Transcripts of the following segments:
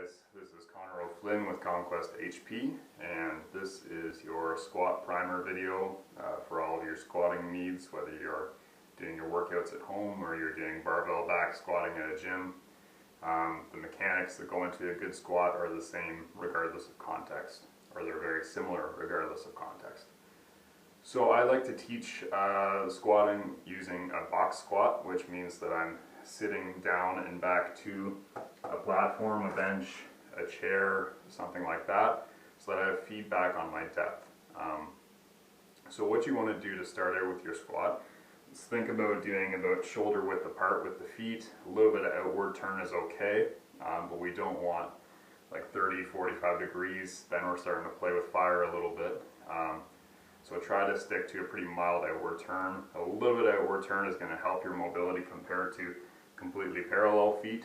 guys, this is Connor O'Flynn with Conquest HP, and this is your squat primer video for all of your squatting needs, whether you're doing your workouts at home or you're doing barbell back squatting at a gym. The mechanics that go into a good squat are the same regardless of context, or they're very similar regardless of context. So I like to teach squatting using a box squat, which means that I'm sitting down and back to a platform, a bench, a chair, something like that, so that I have feedback on my depth. So what you want to do to start out with your squat is think about doing about shoulder width apart with the feet. A little bit of outward turn is okay, but we don't want like 30-45 degrees, then we're starting to play with fire a little bit. So try to stick to a pretty mild outward turn. A little bit of outward turn is going to help your mobility compared to completely parallel feet,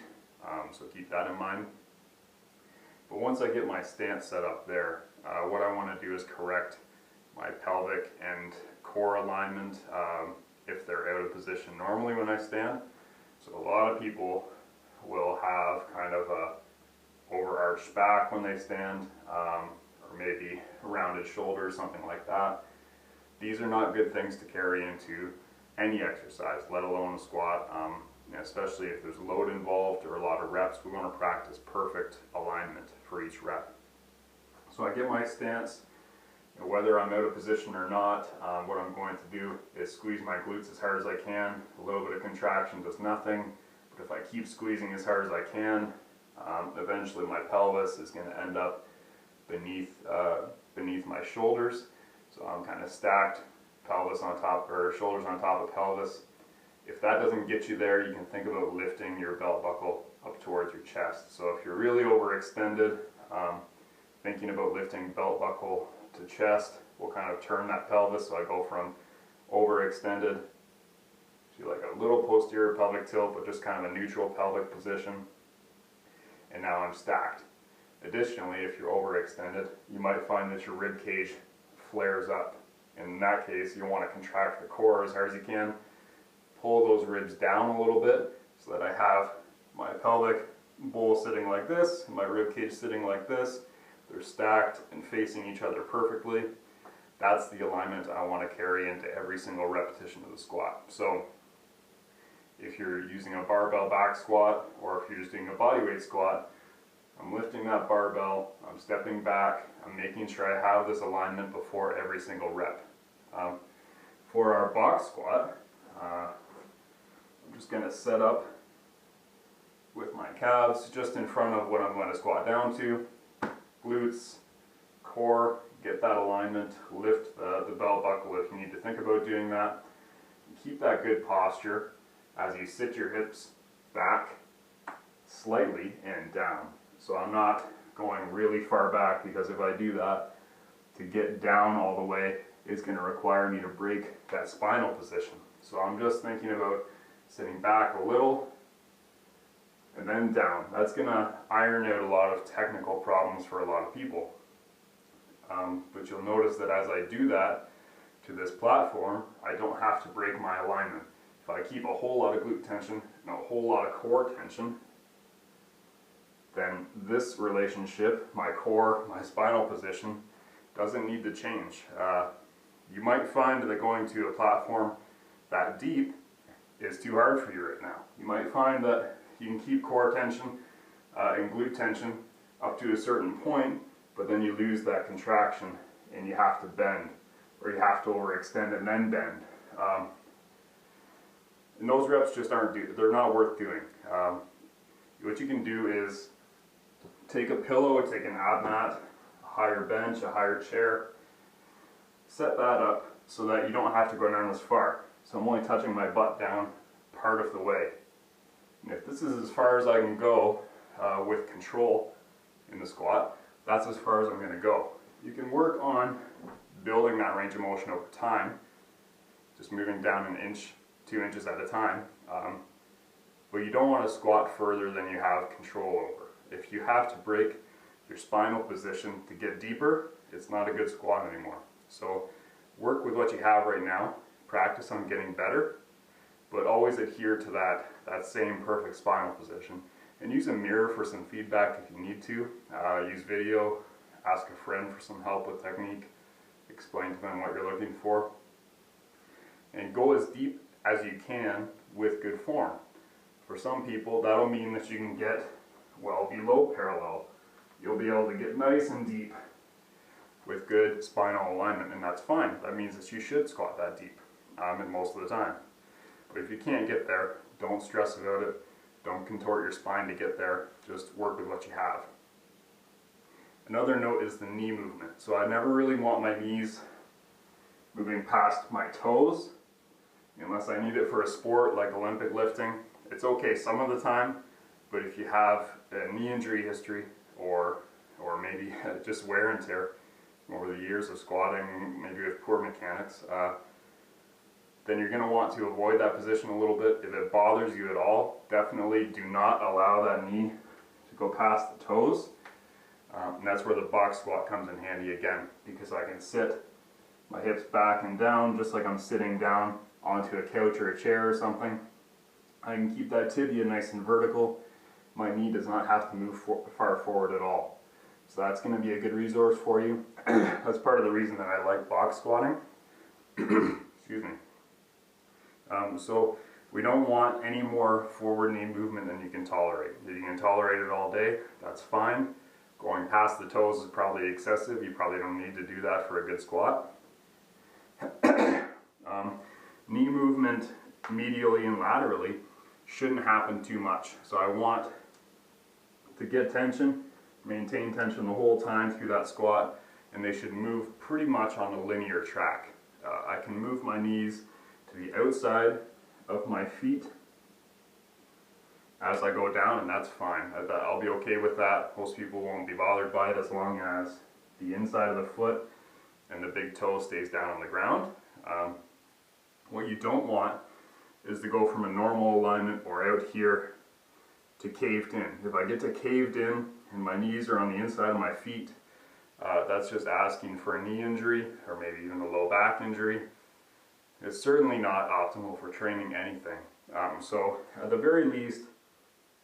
so keep that in mind. But once I get my stance set up there, what I want to do is correct my pelvic and core alignment if they're out of position normally when I stand. So a lot of people will have kind of a overarched back when they stand, or maybe rounded shoulders, something like that. These are not good things to carry into any exercise, let alone a squat, especially if there's load involved or a lot of reps. We want to practice perfect alignment for each rep. So I get my stance, whether I'm out of position or not, what I'm going to do is squeeze my glutes as hard as I can. A little bit of contraction does nothing, but if I keep squeezing as hard as I can, eventually my pelvis is going to end up beneath my shoulders. So I'm kind of stacked, pelvis on top, or shoulders on top of pelvis. If that doesn't get you there, you can think about lifting your belt buckle up towards your chest. So if you're really overextended, thinking about lifting belt buckle to chest will kind of turn that pelvis. So I go from overextended to like a little posterior pelvic tilt, but just kind of a neutral pelvic position. And now I'm stacked. Additionally, if you're overextended, you might find that your rib cage flares up. In that case, you want to contract the core as hard as you can. Pull those ribs down a little bit so that I have my pelvic bowl sitting like this and my rib cage sitting like this. They're stacked and facing each other perfectly. That's the alignment I want to carry into every single repetition of the squat. So if you're using a barbell back squat, or if you're just doing a bodyweight squat, I'm lifting that barbell, I'm stepping back, I'm making sure I have this alignment before every single rep. For our box squat, I'm just going to set up with my calves just in front of what I'm going to squat down to. Glutes, core, get that alignment, lift the belt buckle if you need to think about doing that. Keep that good posture as you sit your hips back slightly and down. So I'm not going really far back, because if I do that, to get down all the way is going to require me to break that spinal position. So I'm just thinking about sitting back a little and then down. That's going to iron out a lot of technical problems for a lot of people. But you'll notice that as I do that to this platform, I don't have to break my alignment. If I keep a whole lot of glute tension and a whole lot of core tension, then this relationship, my core, my spinal position, doesn't need to change. You might find that going to a platform that deep is too hard for you right now. You might find that you can keep core tension and glute tension up to a certain point, but then you lose that contraction and you have to bend, or you have to overextend and then bend. And those reps just they're not worth doing. What you can do is take a pillow, take an ab mat, a higher bench, a higher chair, set that up so that you don't have to go down as far. So I'm only touching my butt down part of the way. And if this is as far as I can go with control in the squat, that's as far as I'm going to go. You can work on building that range of motion over time, just moving down 1 inch, 2 inches at a time. But you don't want to squat further than you have control over. If you have to break your spinal position to get deeper, it's not a good squat anymore. So work with what you have right now, practice on getting better, but always adhere to that same perfect spinal position. And use a mirror for some feedback if you need to. Use video, ask a friend for some help with technique, explain to them what you're looking for. And go as deep as you can with good form. For some people, that'll mean that you can get well below parallel. You'll be able to get nice and deep with good spinal alignment, and that's fine. That means that you should squat that deep and most of the time. But if you can't get there, don't stress about it. Don't contort your spine to get there. Just work with what you have. Another note is the knee movement. So I never really want my knees moving past my toes unless I need it for a sport like Olympic lifting. It's okay some of the time, but if you have a knee injury history or maybe just wear and tear over the years of squatting, maybe with poor mechanics, then you're going to want to avoid that position a little bit. If it bothers you at all, definitely do not allow that knee to go past the toes. And that's where the box squat comes in handy again, because I can sit my hips back and down just like I'm sitting down onto a couch or a chair or something. I can keep that tibia nice and vertical. My knee does not have to move far forward at all. So that's going to be a good resource for you. That's part of the reason that I like box squatting. Excuse me. So we don't want any more forward knee movement than you can tolerate. If you can tolerate it all day, that's fine. Going past the toes is probably excessive. You probably don't need to do that for a good squat. Knee movement medially and laterally shouldn't happen too much. So I want to get tension, maintain tension the whole time through that squat, and they should move pretty much on a linear track. I can move my knees to the outside of my feet as I go down, and that's fine. I'll be okay with that. Most people won't be bothered by it as long as the inside of the foot and the big toe stays down on the ground. What you don't want is to go from a normal alignment or out here to caved in. If I get to caved in and my knees are on the inside of my feet, that's just asking for a knee injury or maybe even a low back injury. It's certainly not optimal for training anything. So at the very least,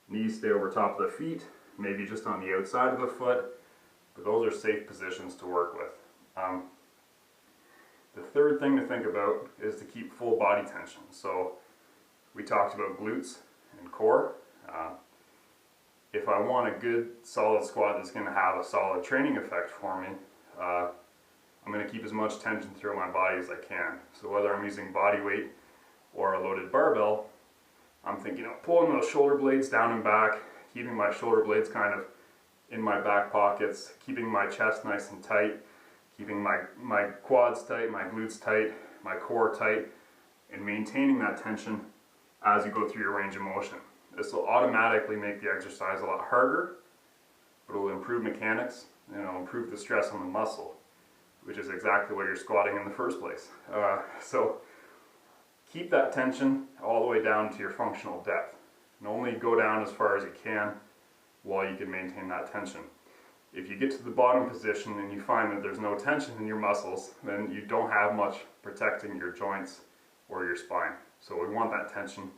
knees stay over top of the feet, maybe just on the outside of the foot, but those are safe positions to work with. The third thing to think about is to keep full body tension. So we talked about glutes and core. If I want a good solid squat that's going to have a solid training effect for me, I'm going to keep as much tension through my body as I can. So whether I'm using body weight or a loaded barbell, I'm thinking of pulling those shoulder blades down and back, keeping my shoulder blades kind of in my back pockets, keeping my chest nice and tight, keeping my quads tight, my glutes tight, my core tight, and maintaining that tension as you go through your range of motion. This will automatically make the exercise a lot harder, but it will improve mechanics and it will improve the stress on the muscle, which is exactly what you're squatting in the first place. So keep that tension all the way down to your functional depth, and only go down as far as you can while you can maintain that tension. If you get to the bottom position and you find that there's no tension in your muscles, then you don't have much protecting your joints or your spine. So we want that tension